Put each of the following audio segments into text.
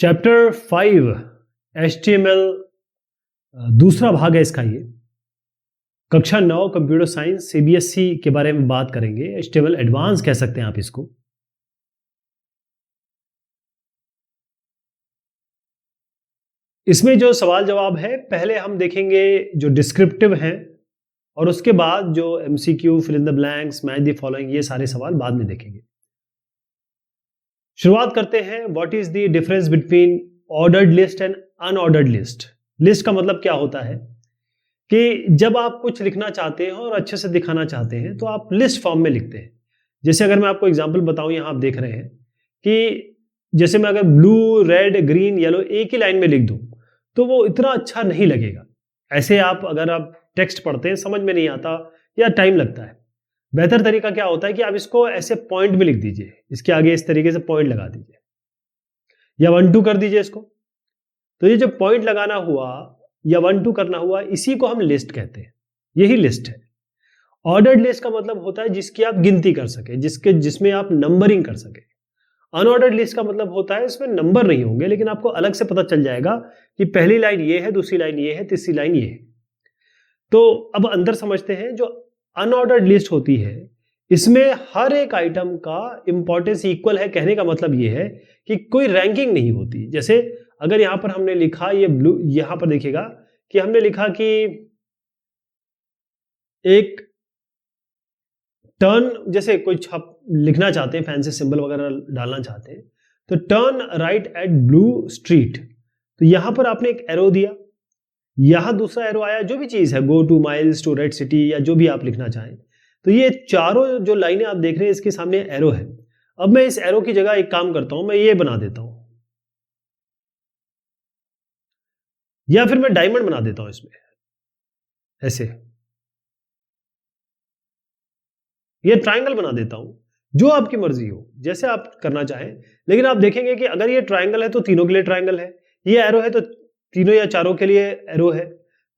Chapter 5 HTML दूसरा भाग है इसका। ये कक्षा 9 कंप्यूटर साइंस CBSE के बारे में बात करेंगे। HTML एडवांस कह सकते हैं आप इसको। इसमें जो सवाल जवाब है, पहले हम देखेंगे जो डिस्क्रिप्टिव हैं और उसके बाद जो MCQ, fill in the blanks, match the following, ये सारे सवाल बाद में देखेंगे। शुरुआत करते हैं। What is the difference between ordered list and unordered list. List का मतलब क्या होता है कि जब आप कुछ लिखना चाहते हैं और अच्छे से दिखाना चाहते हैं तो आप लिस्ट फॉर्म में लिखते हैं। जैसे अगर मैं आपको एग्जांपल बताऊं, यहां आप देख रहे हैं कि जैसे मैं अगर ब्लू, रेड, ग्रीन, येलो एक ही लाइन में लिख दूं तो वो इतना अच्छा नहीं लगेगा। ऐसे आप अगर आप टेक्स्ट पढ़ते हैं समझ में नहीं आता या टाइम लगता है। बेहतर तरीका क्या होता है कि आप इसको ऐसे पॉइंट में लिख दीजिए, इसके आगे इस तरीके से पॉइंट लगा दीजिए या 1 2 कर दीजिए इसको। तो ये जो पॉइंट लगाना हुआ या 1 2 करना हुआ, इसी को हम लिस्ट कहते हैं। यही लिस्ट है। ऑर्डर्ड लिस्ट का मतलब होता है जिसकी आप गिनती कर सके, जिसमें आप नंबरिंग कर सके। अनऑर्डर्ड लिस्ट का मतलब होता है इसमें नंबर नहीं होंगे, लेकिन आपको अलग से पता चल जाएगा कि पहली लाइन ये है, दूसरी लाइन ये है, तीसरी लाइन ये है। तो अब अंदर समझते हैं। जो अनऑर्डर्ड लिस्ट होती है इसमें हर एक आइटम का इंपॉर्टेंस इक्वल है। कहने का मतलब ये है कि कोई रैंकिंग नहीं होती। जैसे अगर यहां पर हमने लिखा ये ब्लू, यहां पर देखिएगा कि हमने लिखा कि एक टर्न, जैसे कोई छप लिखना चाहते हैं, फैंसी सिंबल वगैरह डालना चाहते हैं, तो turn right at blue street, तो यहां पर आपने एक एरो दिया, यहां दूसरा एरो आया, जो भी चीज है, go two miles to red city या जो भी आप लिखना चाहें। तो ये चारों जो लाइनें आप देख रहे हैं इसके सामने एरो है। अब मैं इस एरो की जगह एक काम करता हूं, मैं ये बना देता हूं या फिर मैं डायमंड बना देता हूं इसमें ऐसे, ये ट्रायंगल बना देता हूं, जो आपकी मर्जी हो, जैसे आप करना चाहें। लेकिन आप देखेंगे कि अगर ये ट्रायंगल है तो तीनों के लिए ट्रायंगल है, ये एरो है तो तीनों या चारों के लिए एरो है।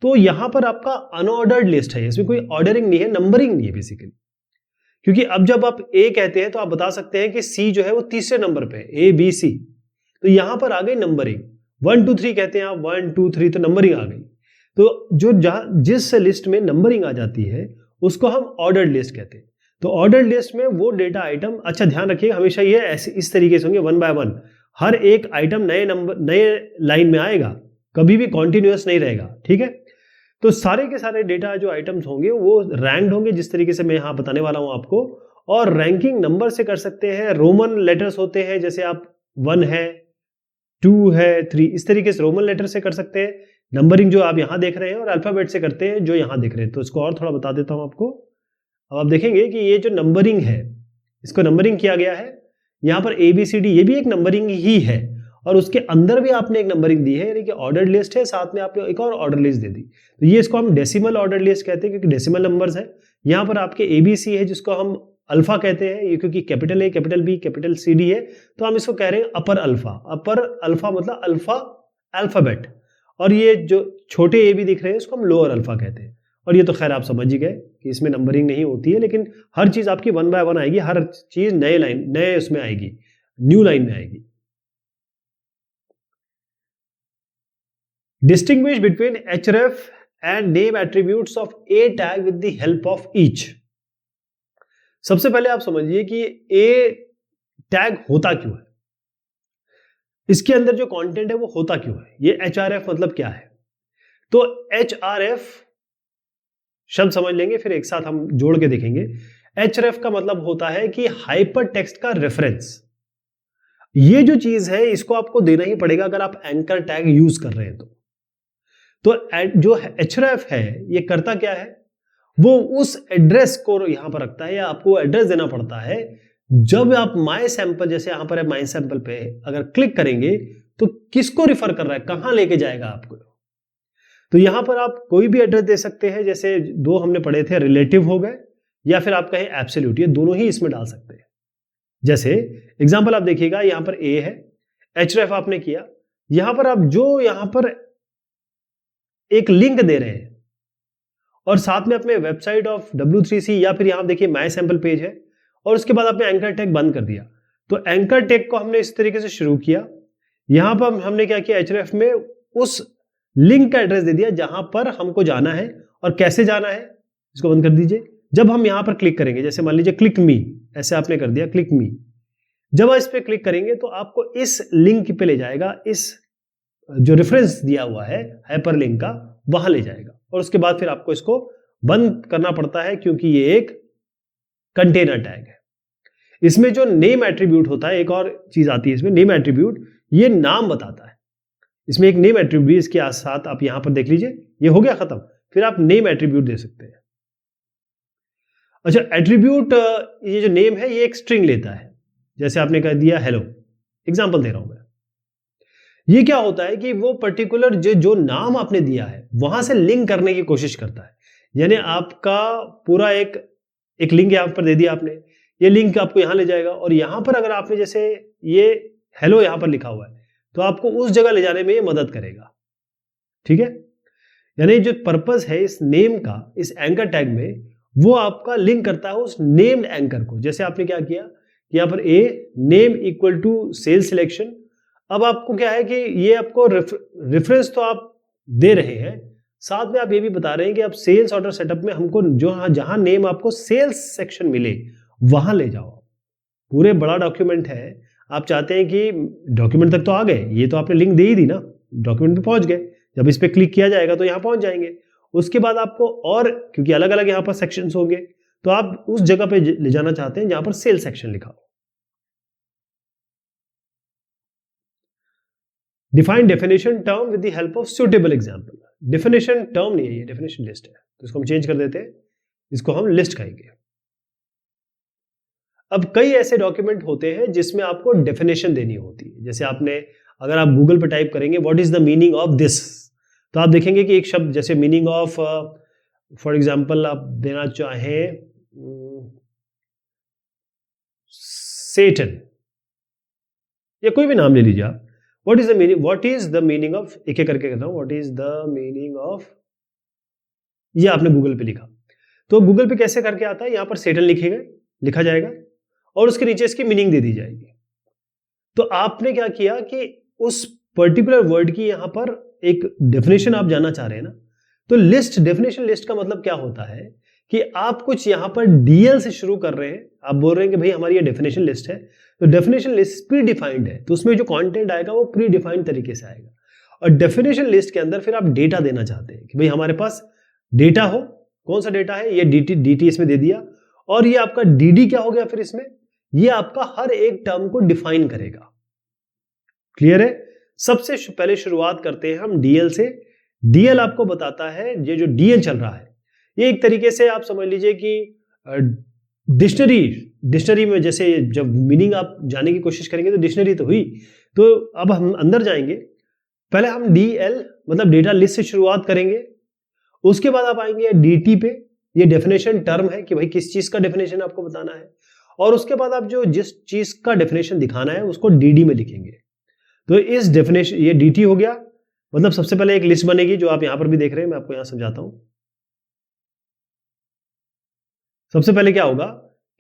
तो यहां पर आपका अनऑर्डर्ड लिस्ट है, इसमें कोई ऑर्डरिंग नहीं है, नंबरिंग नहीं है बेसिकली। क्योंकि अब जब आप ए कहते हैं तो आप बता सकते हैं कि सी जो है वो तीसरे नंबर पे है, ABC, तो यहां पर आ गई नंबरिंग। 1 2 3 कहते हैं आप, 1 2 3, तो नंबरिंग आ गई। तो जो जिस लिस्ट में नंबरिंग आ जाती है उसको हम ऑर्डर्ड लिस्ट कहते हैं। तो ऑर्डर्ड लिस्ट में वो डेटा आइटम, अच्छा ध्यान रखिएगा, हमेशा ये ऐसे इस तरीके से होंगे 1 बाय 1। हर एक आइटम नए नंबर, नए लाइन में आएगा, कभी भी कॉन्टिन्यूअस नहीं रहेगा, ठीक है। तो सारे के सारे डेटा जो आइटम्स होंगे वो रैंक्ड होंगे, जिस तरीके से मैं यहां बताने वाला हूं आपको। और रैंकिंग नंबर से कर सकते हैं, रोमन लेटर्स होते हैं, जैसे आप 1 है, 2 है, 3, इस तरीके से रोमन लेटर से कर सकते हैं नंबरिंग, जो आप यहां देख रहे हैं, और अल्फाबेट से करते हैं जो यहां देख रहे हैं। तो इसको और थोड़ा बता देता हूं आपको। अब आप देखेंगे कि ये जो नंबरिंग है, इसको नंबरिंग किया गया है। यहां पर ABCD, ये भी एक नंबरिंग ही है, और उसके अंदर भी आपने एक नंबरिंग दी है, यानी कि ऑर्डर्ड लिस्ट है, साथ में आपने एक और ऑर्डर लिस्ट दे दी। तो ये इसको हम डेसिमल ऑर्डर लिस्ट कहते हैं, क्योंकि डेसिमल नंबर्स है। यहां पर आपके ABC है, जिसको हम अल्फा कहते हैं, ये क्योंकि capital A, capital B, capital CD है, तो हम इसको कह रहे हैं अपर अल्फा। अपर अल्फा मतलब अल्फा अल्फाबेट, और ये जो छोटे A भी दिख रहे हैं इसको हम लोअर अल्फा कहते हैं। और ये तो खैर आप समझ ही गए कि इसमें नंबरिंग नहीं होती है, लेकिन हर चीज आपकी 1 बाय 1 आएगी, हर चीज नए लाइन, नए उसमें आएगी, न्यू लाइन में आएगी। Distinguish between href and name attributes of a tag with the help of each। सबसे पहले आप समझिए कि a टैग होता क्यों है, इसके अंदर जो कंटेंट है वो होता क्यों है। ये href मतलब क्या है, तो href शब्द समझ लेंगे, फिर एक साथ हम जोड़ के देखेंगे। href का मतलब होता है कि हाइपर टेक्स्ट का रेफरेंस। ये जो चीज है इसको आपको देना ही पड़ेगा अगर आप एंकर टैग यूज कर रहे हैं तो जो href है ये करता क्या है, वो उस एड्रेस को यहां पर रखता है, या आपको एड्रेस देना पड़ता है। जब आप माई सैंपल, जैसे यहां पर है माई सैंपल पे अगर क्लिक करेंगे तो किसको रिफर कर रहा है, कहां लेके जाएगा आपको। तो यहां पर आप कोई भी एड्रेस दे सकते हैं, जैसे 2 हमने पढ़े थे, रिलेटिव हो गए या फिर आप कहें एब्सोल्यूट, ये दोनों ही इसमें डाल सकते हैं। जैसे एग्जांपल आप देखिएगा, यहां पर A है, href आपने किया, यहां पर आप जो यहां पर एक लिंक दे रहे हैं और साथ में अपने वेबसाइट ऑफ W3C, या फिर यहां देखिए माई सैंपल पेज है, और उसके बाद आपने एंकर टैग बंद कर दिया। तो एंकर टैग को हमने इस तरीके से शुरू किया यहां पर हमने क्या किया, href में उस लिंक का एड्रेस दे दिया जहां पर हमको जाना है और कैसे जाना है। इसको बंद कर दीजिए। जब हम यहां पर क्लिक करेंगे, जैसे मान लीजिए क्लिक मी, ऐसे आपने कर दिया क्लिक मी, जब आप इस पे क्लिक करेंगे तो आपको इस लिंक पे ले जाएगा, इस जो रेफरेंस दिया हुआ है हाइपर लिंक का, वहां ले जाएगा। और उसके बाद फिर आपको इसको बंद करना पड़ता है क्योंकि ये एक कंटेनर टैग है। इसमें जो नेम एट्रीब्यूट होता है, एक और चीज आती है इसमें, नेम एट्रीब्यूट, ये नाम बताता है। इसमें एक नेम एट्रीब्यूट भी इसके साथ आप यहां पर देख लीजिए, ये हो गया खत्म। फिर आप नेम एट्रीब्यूट दे सकते हैं। अच्छा, एट्रीब्यूट, ये जो नेम है ये एक स्ट्रिंग लेता है। जैसे आपने कह दिया हेलो, एग्जांपल दे रहा हूं मैं। ये क्या होता है कि वो पर्टिकुलर जो नाम आपने दिया है वहां से लिंक करने की कोशिश करता है। यानी आपका पूरा एक लिंक यहां पर दे दिया आपने, ये लिंक आपको यहां ले जाएगा, और यहां पर अगर आपने जैसे ये हेलो यहां पर लिखा हुआ है तो आपको उस जगह ले जाने में ये मदद करेगा। ठीक है, यानी जो पर्पस है इस नेम का, इस एंकर टैग में, वो आपका लिंक करता है उस नेम्ड एंकर को। जैसे आपने क्या किया, यहां पर a name equal to sales selection. अब आपको क्या है कि ये आपको रेफरेंस तो आप दे रहे हैं, साथ में आप ये भी बता रहे हैं कि आप सेल्स ऑर्डर सेटअप में हमको जो जहां नेम आपको सेल्स सेक्शन मिले वहां ले जाओ। पूरे बड़ा डॉक्यूमेंट है, आप चाहते हैं कि डॉक्यूमेंट तक तो आ गए, ये तो आपने लिंक दे ही दी ना, डॉक्यूमेंट पे पहुंच गए। जब इस पे क्लिक किया जाएगा तो यहां पहुंच जाएंगे। उसके बाद आपको और, क्योंकि अलग अलग यहां पर सेक्शंस होंगे, तो आप उस जगह पे ले जाना चाहते हैं जहां पर सेल सेक्शन लिखा हो। Define definition term with the help of suitable example. Definition term नहीं है, ये डेफिनेशन लिस्ट है, तो इसको हम चेंज कर देते हैं, इसको हम लिस्ट कहेंगे। अब कई ऐसे डॉक्यूमेंट होते हैं जिसमें आपको डेफिनेशन देनी होती है। जैसे आपने, अगर आप गूगल पे टाइप करेंगे what is the meaning of this, तो आप देखेंगे कि एक शब्द जैसे मीनिंग ऑफ, फॉर एग्जांपल आप देना चाहें सेटन, या कोई भी नाम ले लीजिए आप। What is the meaning of, एक एक करके कहता हूं, what is the meaning of, ये आपने गूगल पे लिखा, तो गूगल पे कैसे करके आता है, यहां पर सेटन लिखा जाएगा और उसके नीचे इसकी मीनिंग दे दी जाएगी। तो आपने क्या किया कि उस पर्टिकुलर वर्ड की यहां पर एक डेफिनेशन आप जानना चाह रहे हैं ना, तो लिस्ट, डेफिनेशन लिस्ट का मतलब क्या होता है कि आप कुछ यहां पर डीएल से शुरू कर रहे हैं, आप बोल रहे हैं कि भाई हमारी ये डेफिनेशन लिस्ट है, तो डेफिनेशन लिस्ट प्री डिफाइंड है, तो उसमें जो कंटेंट आएगा वो प्री डिफाइंड तरीके से आएगा। और डेफिनेशन लिस्ट के अंदर फिर आप डेटा देना चाहते हैं कि भाई हमारे पास डेटा हो, कौन सा डेटा है, ये डी इसमें दे दिया, और ये आपका डी क्या हो गया, फिर इसमें ये आपका हर एक टर्म को डिफाइन करेगा। क्लियर है? सबसे पहले शुरुआत करते हैं हम डीएल से। डीएल आपको बताता है, ये जो डीएल चल रहा है ये एक तरीके से आप समझ लीजिए कि डिक्शनरी में जैसे जब मीनिंग आप जानने की कोशिश करेंगे तो डिक्शनरी तो हुई, तो अब हम अंदर जाएंगे। पहले हम डीएल मतलब डेटा लिस्ट से शुरुआत करेंगे, उसके बाद आप आएंगे डीटी पे, ये डेफिनेशन टर्म है कि भाई किस चीज का डेफिनेशन आपको बताना है, और उसके बाद आप जो जिस चीज का डेफिनेशन दिखाना है उसको डीडी में लिखेंगे। तो इस डेफिनेशन, ये डीटी हो गया, मतलब सबसे पहले एक लिस्ट बनेगी जो आप यहां पर भी देख रहे हैं, मैं आपको यहां समझाता हूं। सबसे पहले क्या होगा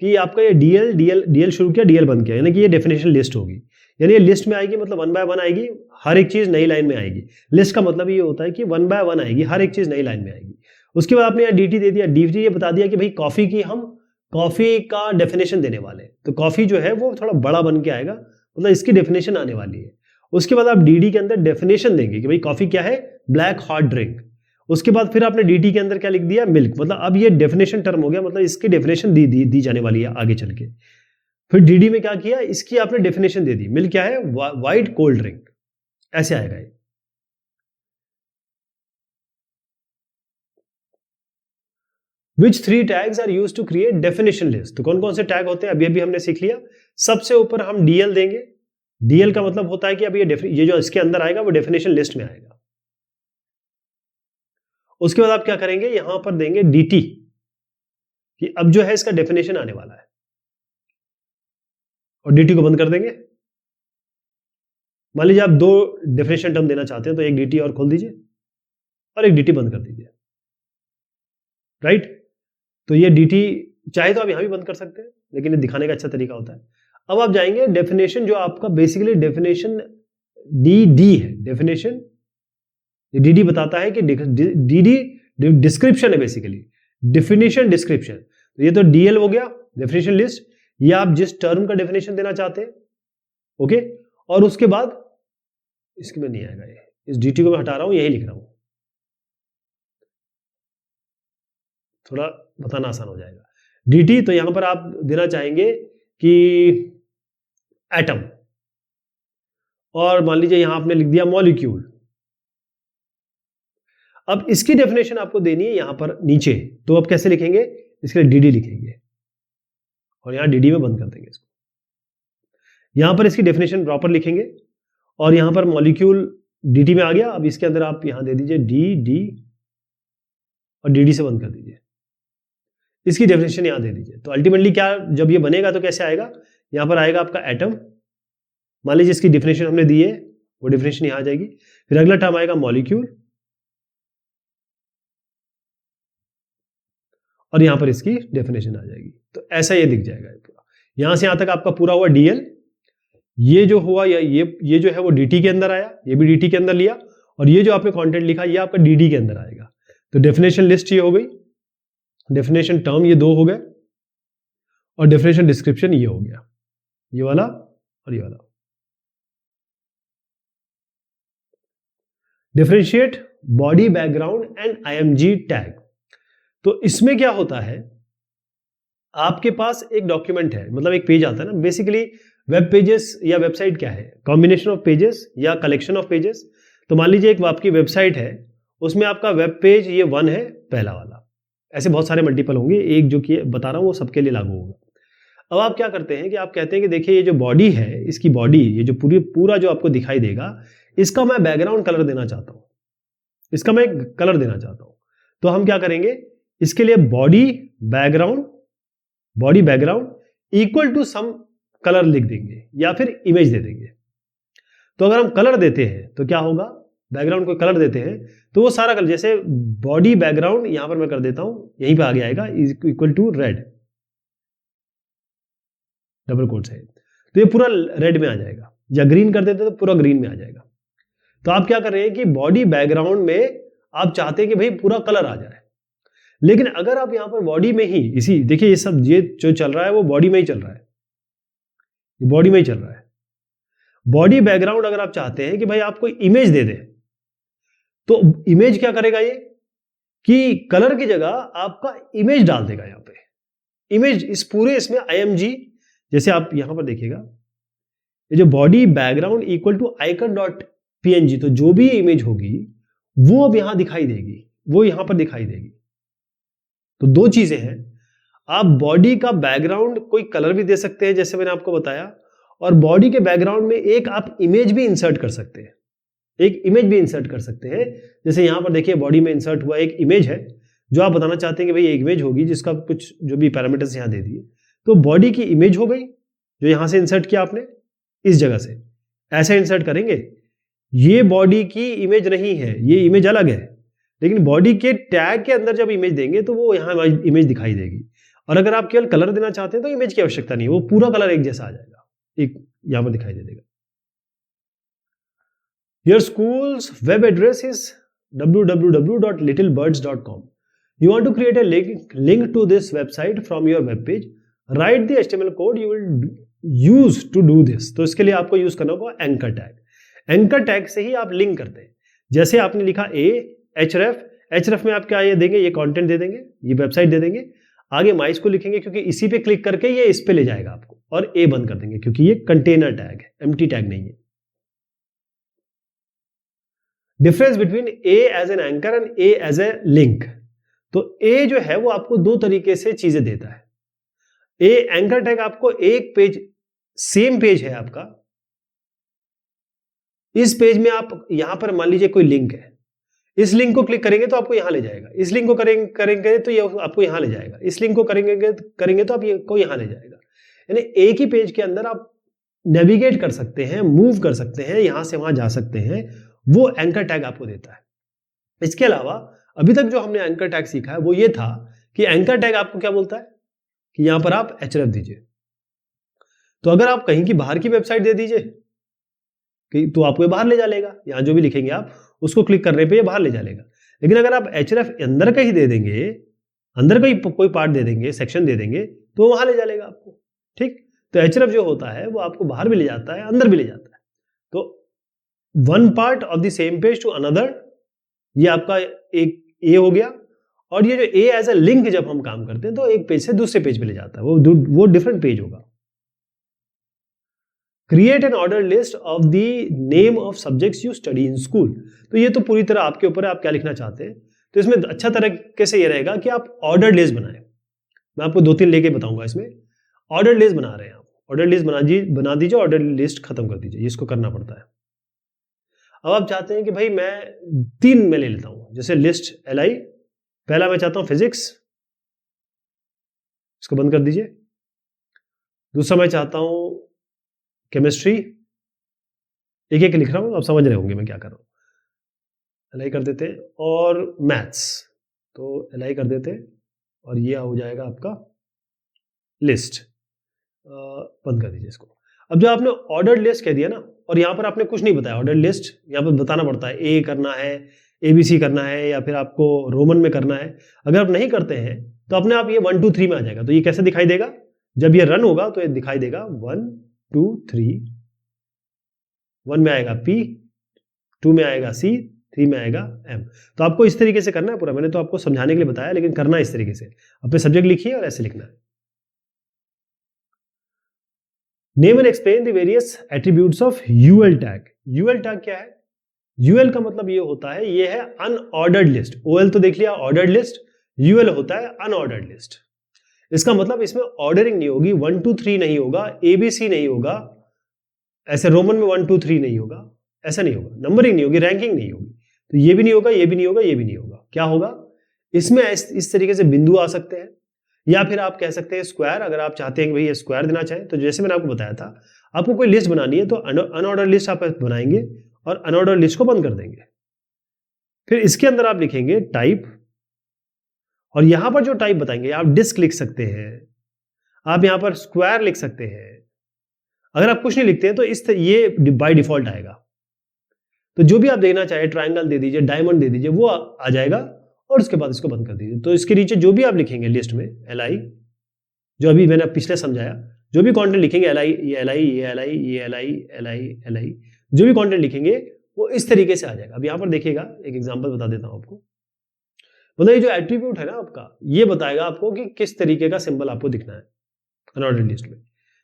कि आपका ये डीएल शुरू किया, डीएल बंद किया, यानी कि ये डेफिनेशन लिस्ट होगी, यानी ये लिस्ट में आएगी, मतलब 1 बाय 1 आएगी, हर एक चीज नई लाइन में आएगी। लिस्ट का मतलब ये होता है कि 1 बाय 1 आएगी, हर एक चीज नई लाइन में आएगी। उसके बाद आपने यहाँ डीटी दे दिया, डीटी ये बता दिया कि भाई कॉफी की, हम कॉफी का डेफिनेशन देने वाले हैं, तो कॉफी जो है वो थोड़ा बड़ा बन के आएगा, मतलब इसकी डेफिनेशन आने वाली है। उसके बाद आप डीडी के अंदर डेफिनेशन देंगे कि भाई कॉफी क्या है, ब्लैक हॉट ड्रिंक। उसके बाद फिर आपने डीटी के अंदर क्या लिख दिया, मिल्क, मतलब अब ये डेफिनेशन टर्म हो गया, मतलब इसकी डेफिनेशन दी जाने वाली है आगे चल के। फिर डीडी में क्या किया, इसकी आपने डेफिनेशन दे दी, मिल्क क्या है, व्हाइट कोल्ड ड्रिंक, ऐसे आएगा ये। Which 3 tags are used to create definition list? तो कौन कौन से टैग होते हैं अभी हमने सीख लिया। सबसे ऊपर हम डीएल देंगे, डीएल का मतलब होता है कि अब ये जो इसके अंदर आएगा वो डेफिनेशन लिस्ट में आएगा। उसके बाद आप क्या करेंगे, यहां पर देंगे डीटी कि अब जो है इसका डेफिनेशन आने वाला है, और डीटी को बंद कर देंगे। मान लीजिए आप 2 डेफिनेशन टर्म देना चाहते हैं, तो एक डीटी और खोल दीजिए और एक डीटी बंद कर दीजिए, राइट। तो ये डीटी चाहे तो आप यहां भी बंद कर सकते हैं, लेकिन ये दिखाने का अच्छा तरीका होता है। अब आप जाएंगे डेफिनेशन, जो आपका बेसिकली डेफिनेशन डी है डेफिनेशन, डी बताता है कि डी डिस्क्रिप्शन है बेसिकली, डेफिनेशन डिस्क्रिप्शन। तो ये तो डीएल हो गया डेफिनेशन लिस्ट, ये आप जिस टर्म का डेफिनेशन देना चाहते हैं, ओके। और उसके बाद इसके में नहीं आएगा, ये इस dt को मैं हटा रहा हूं, यही लिख रहा हूं, थोड़ा बताना आसान हो जाएगा। dt तो यहां पर आप देना चाहेंगे कि एटम, और मान लीजिए यहां आपने लिख दिया मॉलिक्यूल। अब इसकी डेफिनेशन आपको देनी है यहां पर नीचे, तो आप कैसे लिखेंगे, इसके लिए dd लिखेंगे और यहां dd में बंद कर देंगे इसको। यहां पर इसकी डेफिनेशन प्रॉपर लिखेंगे और यहां पर मॉलिक्यूल dt में आ गया। अब इसके अंदर आप यहां दे दीजिए dd और dd से बंद कर दीजिए, इसकी डेफिनेशन यहां दे दीजिए। तो अल्टीमेटली क्या, जब ये बनेगा तो कैसे आएगा, यहां पर आएगा आपका एटम, मान लीजिए इसकी डेफिनेशन हमने दी है, वो डेफिनेशन यहां आ जाएगी। फिर अगला टर्म आएगा मॉलिक्यूल और यहां पर इसकी डेफिनेशन आ जाएगी। तो ऐसा ये दिख जाएगा पूरा, यहां से यहां तक आपका पूरा हुआ डीएल। ये जो हुआ या ये जो है वो dt के अंदर आया, ये भी dt के अंदर लिया, और ये जो आपने कंटेंट लिखा ये आपका dd के अंदर आएगा। तो डेफिनेशन लिस्ट ये हो गई, डेफिनेशन टर्म ये दो हो गए, और डेफिनेशन डिस्क्रिप्शन ये हो गया, ये वाला और ये वाला। Differentiate body background and IMG tag. तो इसमें क्या होता है, आपके पास एक डॉक्यूमेंट है, मतलब एक पेज आता है ना, बेसिकली वेब पेजेस या वेबसाइट क्या है, कॉम्बिनेशन ऑफ पेजेस या कलेक्शन ऑफ पेजेस। तो मान लीजिए एक आपकी वेबसाइट है, उसमें आपका वेब पेज ये 1 है, पहला वाला, ऐसे बहुत सारे मल्टीपल होंगे, एक जो कि बता रहा हूं वो सबके लिए लागू होगा। अब आप क्या करते हैं कि आप कहते हैं कि देखिए ये जो बॉडी है, इसकी बॉडी, ये जो पूरा जो आपको दिखाई देगा, इसका मैं बैकग्राउंड कलर देना चाहता हूं, इसका मैं कलर देना चाहता हूं। तो हम क्या करेंगे, इसके लिए body background equal to some colour लिख देंगे या फिर इमेज दे देंगे। तो अगर हम कलर देते हैं तो क्या होगा, बैकग्राउंड को कलर देते हैं तो वो सारा कलर, जैसे बॉडी बैकग्राउंड यहां पर मैं कर देता हूं, यहीं पे आगे आएगा equal to red, double quotes है, तो ये पूरा रेड में आ जाएगा, या ग्रीन कर देते तो पूरा ग्रीन में आ जाएगा। तो आप क्या कर रहे हैं कि बॉडी बैकग्राउंड में आप चाहते हैं कि भाई पूरा कलर आ जाए, लेकिन अगर आप यहां पर बॉडी में ही इसी, देखिए ये सब ये जो चल रहा है वो बॉडी में ही चल रहा है, बॉडी में ही चल रहा है। बॉडी बैकग्राउंड अगर आप चाहते हैं कि भाई आप कोई इमेज दे दें, तो इमेज क्या करेगा ये कि कलर की जगह आपका इमेज डाल देगा। यहां पे इमेज इस पूरे इसमें IMG, जैसे आप यहां पर देखिएगा ये जो body background equal to icon.png, तो जो भी इमेज होगी वो अब यहां दिखाई देगी, वो यहां पर दिखाई देगी। तो दो चीजें हैं, आप बॉडी का बैकग्राउंड कोई कलर भी दे सकते हैं जैसे मैंने आपको बताया, और बॉडी के बैकग्राउंड में एक आप इमेज भी इंसर्ट कर सकते हैं, एक इमेज भी इंसर्ट कर सकते हैं। जैसे यहां पर देखिए बॉडी में इंसर्ट हुआ एक इमेज है, जो आप बताना चाहते हैं कि भाई एक इमेज होगी जिसका कुछ जो भी पैरामीटर्स यहां दे दिए, तो बॉडी की इमेज हो गई जो यहां से इंसर्ट किया आपने, इस जगह से ऐसे इंसर्ट करेंगे। ये बॉडी की इमेज नहीं है, ये इमेज अलग है, लेकिन बॉडी के टैग के अंदर जब इमेज देंगे तो वो यहां इमेज दिखाई देगी। और अगर आप केवल कलर देना चाहते हैं तो इमेज की आवश्यकता नहीं है, वो पूरा कलर एक जैसा आ जाएगा, एक यहां पर दिखाई दे देगा। Your school's web address is www.littlebirds.com. You want to create a link to this website from your web page. Write the HTML code you will use to do this. तो इसके लिए आपको यूज करना होगा एंकर टैग। एंकर टैग से ही आप link करते हैं। जैसे आपने लिखा href में आप क्या ये देंगे, ये कंटेंट दे देंगे, ये वेबसाइट दे देंगे, आगे माइस को लिखेंगे क्योंकि इसी पे क्लिक करके ये इस पे ले जाएगा आपको, और a बंद कर देंगे क्योंकि ये कंटेनर टैग है, एम्प्टी टैग नहीं है। Difference between A as an anchor and A as a link. तो ए जो है वो आपको दो तरीके से चीजें देता है। ए एंकर टैग आपको एक पेज, सेम पेज है आपका, इस पेज में आप यहां पर मान लीजिए कोई लिंक है, इस लिंक को क्लिक करेंगे तो आपको यहां ले जाएगा, इस लिंक को करेंगे तो ये आपको यहां ले जाएगा, इस लिंक को करेंगे तो आपको यहां ले जाएगा। यानी एक ही पेज के अंदर आप नेविगेट कर सकते हैं, मूव कर सकते हैं, यहां से वहां जा सकते हैं, वो एंकर टैग आपको देता है। इसके अलावा अभी तक जो हमने एंकर टैग सीखा है वो ये था कि एंकर टैग आपको क्या बोलता है कि यहां पर आप href दीजिए। तो अगर आप कहीं की बाहर की वेबसाइट दे दीजिए तो आपको ये बाहर ले जा लेगा, यहाँ जो भी लिखेंगे आप उसको क्लिक करने पे ये बाहर ले जा लेगा। लेकिन अगर आप href अंदर का ही दे देंगे, अंदर का ही कोई पार्ट दे देंगे, सेक्शन दे देंगे, तो वहां ले जा लेगा आपको। ठीक, तो href जो होता है वो आपको बाहर भी ले जाता है, अंदर भी ले जाता है। तो one part of the same page to another, ये आपका एक ए हो गया। और ये जो ए एज अ लिंक जब हम काम करते हैं तो एक पेज से दूसरे पेज पे ले जाता है, वो डिफरेंट पेज होगा। Create an order list of the name of subjects you study in school. तो ये तो पूरी तरह आपके ऊपर है, आप क्या लिखना चाहते हैं। तो इसमें अच्छा तरीके से ये रहेगा कि आप ऑर्डर लिस्ट बनाएं। मैं आपको 2-3 लेके बताऊंगा। इसमें ऑर्डर लिस्ट बना रहे हैं आप, ऑर्डर लिस्ट बना दीजिए, ऑर्डर लिस्ट खत्म कर दीजिए, इसको करना पड़ता है। अब आप चाहते हैं कि भाई मैं 3 में ले लेता हूं, जैसे लिस्ट LI। पहला मैं चाहता हूं फिजिक्स, इसको बंद कर दीजिए। दूसरा मैं चाहता हूं केमिस्ट्री, एक एक लिख रहा हूं, आप समझ रहे होंगे मैं क्या कर रहा हूं। LI कर देते हैं। और मैथ्स, तो LI कर देते हैं और ये हो जाएगा आपका लिस्ट। बंद कर दीजिए इसको। अब जो आपने ऑर्डर लिस्ट कह दिया ना, और यहाँ पर आपने कुछ नहीं बताया, ऑर्डर लिस्ट यहाँ पर बताना पड़ता है, ए करना है, ABC करना है, या फिर आपको रोमन में करना है। अगर आप नहीं करते हैं तो अपने आप ये 1 2 3 में आ जाएगा। तो ये कैसे दिखाई देगा, जब ये रन होगा तो ये दिखाई देगा 1 2 3। 1 में आएगा P, 2 में आएगा C, 3 में आएगा M। तो आपको इस तरीके से करना है पूरा। मैंने तो आपको समझाने के लिए बताया, लेकिन करना इस तरीके से। अपने सब्जेक्ट लिखिए और ऐसे लिखना है। Name and explain the various attributes of UL tag. UL tag क्या है? UL का मतलब ये होता है, ये है अनऑर्डर्ड लिस्ट। OL तो देख लिया ऑर्डर्ड लिस्ट, UL होता है अनऑर्डर्ड लिस्ट। इसका मतलब इसमें ऑर्डरिंग नहीं होगी, 1 2 3 नहीं होगा, ABC नहीं होगा, ऐसे रोमन में 1 2 3 नहीं होगा, ऐसा नहीं होगा, नंबरिंग नहीं होगी, रैंकिंग नहीं होगी। तो ये भी नहीं होगा, ये भी नहीं होगा, ये भी नहीं होगा। क्या होगा इसमें? इस तरीके से बिंदु आ सकते हैं, या फिर आप कह सकते हैं स्क्वायर। अगर आप चाहते हैं कि भाई ये स्क्वायर देना चाहें, तो जैसे मैंने आपको बताया था, आपको कोई लिस्ट बनानी है तो अनऑर्डर लिस्ट आप बनाएंगे और अनऑर्डर लिस्ट को बंद कर देंगे। फिर इसके अंदर आप लिखेंगे टाइप, और यहां पर जो टाइप बताएंगे, आप डिस्क लिख सकते हैं, आप यहां पर स्क्वायर लिख सकते हैं। अगर आप कुछ नहीं लिखते हैं तो ये बाय डिफॉल्ट आएगा। तो जो भी आप देखना चाहे, ट्रायंगल दे दीजिए, डायमंड दे दीजिए, वो आ जाएगा, और उसके बाद इसको बंद कर दीजिए। तो इसके नीचे जो भी आप लिखेंगे लिस्ट में LI, जो अभी मैंने पिछले समझाया, जो भी कंटेंट लिखेंगे LI, ये LI, ये LI, ये LI, LI, LI, जो भी कंटेंट लिखेंगे वो इस तरीके से आ जाएगा। अब यहां पर देखिएगा, एक एग्जांपल बता देता हूं आपको। मतलब ये जो एट्रीब्यूट है ना आपका, ये बताएगा आपको कि किस तरीके का सिंबल आपको दिखना है अनऑर्डर्ड लिस्ट में।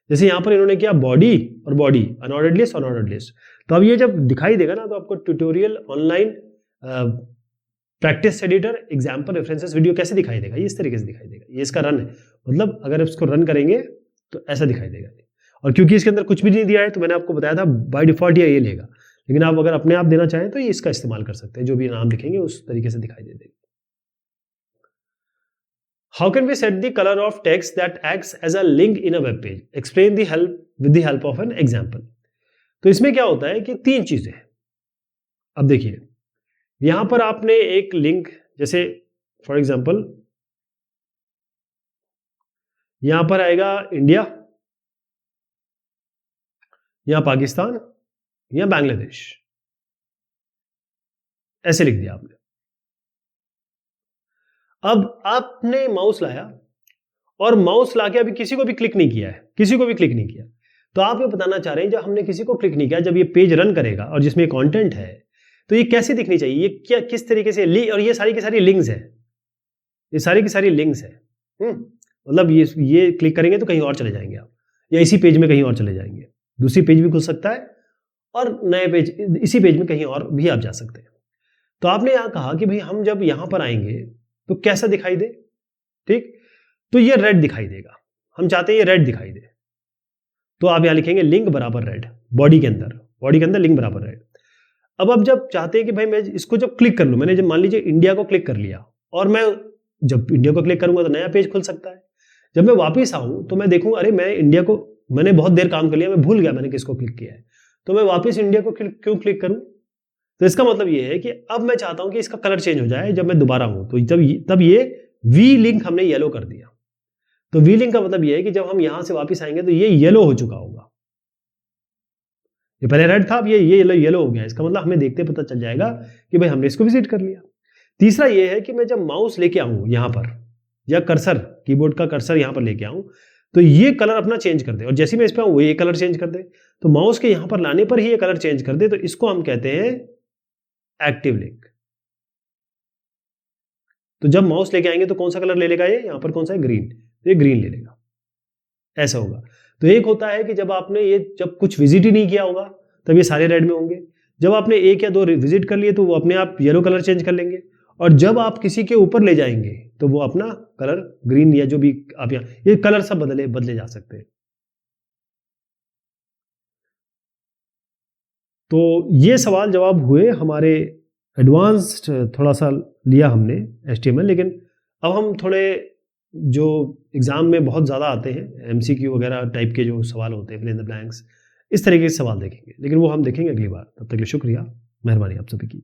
जैसे यहां पर इन्होंने किया बॉडी और body, unordered list, unordered list. तो अब ये जब दिखाई देगा ना, तो आपको tutorial online practice editor example references video कैसे दिखाई देगा, ये इस तरीके से दिखाई देगा। ये इसका रन है, मतलब अगर इसको रन करेंगे तो ऐसा दिखाई देगा। और क्योंकि इसके अंदर कुछ भी नहीं दिया है, तो मैंने आपको बताया था बाय डिफॉल्ट ये लेगा। लेकिन आप अगर अपने आप देना चाहें तो ये इसका इस्तेमाल कर सकते हैं, जो भी नाम लिखेंगे उस तरीके से दिखाई दे देगा। How can we set the color of text that acts as a link in a web page? Explain the help with the help of an example. तो इसमें क्या होता है कि 3 चीजें हैं। अब देखिए, यहां पर आपने एक लिंक, जैसे फॉर एग्जांपल यहां पर आएगा इंडिया, यहां पाकिस्तान, या बांग्लादेश, ऐसे लिख दिया आपने। अब आपने माउस लाया और माउस लाके अभी किसी को भी क्लिक नहीं किया है, किसी को भी क्लिक नहीं किया। तो आप ये बताना चाह रहे हैं, जब हमने किसी को क्लिक नहीं किया, जब ये पेज रन करेगा और जिसमें कंटेंट है, तो ये कैसे दिखनी चाहिए, ये क्या किस तरीके से, और ये सारी की सारी लिंक्स है, ये सारी की सारी लिंक्स है। मतलब ये क्लिक करेंगे तो कहीं और चले जाएंगे आप, या इसी पेज में कहीं और चले जाएंगे, दूसरी पेज भी खुल सकता है, और नए पेज, इसी पेज में कहीं और भी आप जा सकते हैं। तो आपने यहां कहा कि भाई हम जब यहां पर आएंगे तो कैसा दिखाई दे, ठीक, तो ये रेड दिखाई देगा, हम चाहते हैं ये रेड दिखाई दे। तो आप यहां लिखेंगे लिंक बराबर रेड, बॉडी के अंदर लिंक बराबर रेड। अब आप जब चाहते हैं कि भाई मैं इसको जब क्लिक कर लूं, मैंने जब मान लीजिए इंडिया को क्लिक कर लिया, और मैं जब इंडिया को क्लिक करूंगा तो नया पेज खुल सकता है। जब मैं वापिस आऊं तो मैं देखूं, अरे मैं इंडिया को, मैंने बहुत देर काम कर लिया, मैं भूल गया मैंने किसको क्लिक किया है, तो मैं वापिस इंडिया को क्यों क्लिक करूं। तो इसका मतलब ये है कि अब मैं चाहता हूं कि इसका कलर चेंज हो जाए जब मैं दोबारा हूं, तो तब ये वी लिंक हमने येलो कर दिया। तो वी लिंक का मतलब ये है कि जब हम यहां से वापस आएंगे तो ये येलो हो चुका होगा, ये पहले रेड था, अब ये येलो येलो हो गया। इसका मतलब हमें देखते पता चल जाएगा कि भाई हमने इसको विजिट कर लिया। तीसरा ये है कि मैं जब माउस लेके आऊँ यहाँ पर, या कर्सर, कीबोर्ड का कर्सर यहाँ पर लेके आऊँ, तो ये कलर अपना चेंज कर दे, और जैसे मैं इस पे आऊँ वो ये कलर चेंज कर दे, तो माउस के यहाँ पर लाने पर ही ये कलर चेंज कर दे, तो इसको हम कहते हैं एक्टिव लिंक। तो जब माउस लेके आएंगे तो कौन सा कलर ले लेगा, ये यहाँ पर कौन सा है, ग्रीन, तो ये ग्रीन ले लेगा, ऐसा होगा। तो एक होता है कि जब आपने ये जब कुछ विजिट ही नहीं किया होगा तब ये सारे रेड में होंगे, जब आपने 1 या 2 विजिट कर लिए तो वो अपने आप येलो कलर चेंज कर लेंगे, और जब आप किसी के ऊपर ले जाएंगे तो वो अपना कलर ग्रीन या जो भी आप यहाँ, ये कलर सब बदले जा सकते हैं। तो ये सवाल जवाब हुए हमारे एडवांस्ड, थोड़ा सा लिया हमने HTML, लेकिन अब हम थोड़े जो एग्जाम में बहुत ज़्यादा आते हैं MCQ वगैरह टाइप के जो सवाल होते हैं, फिल इन द ब्लैंक्स, इस तरीके के सवाल देखेंगे, लेकिन वो हम देखेंगे अगली बार। तब तक के लिए शुक्रिया, मेहरबानी आप सभी की।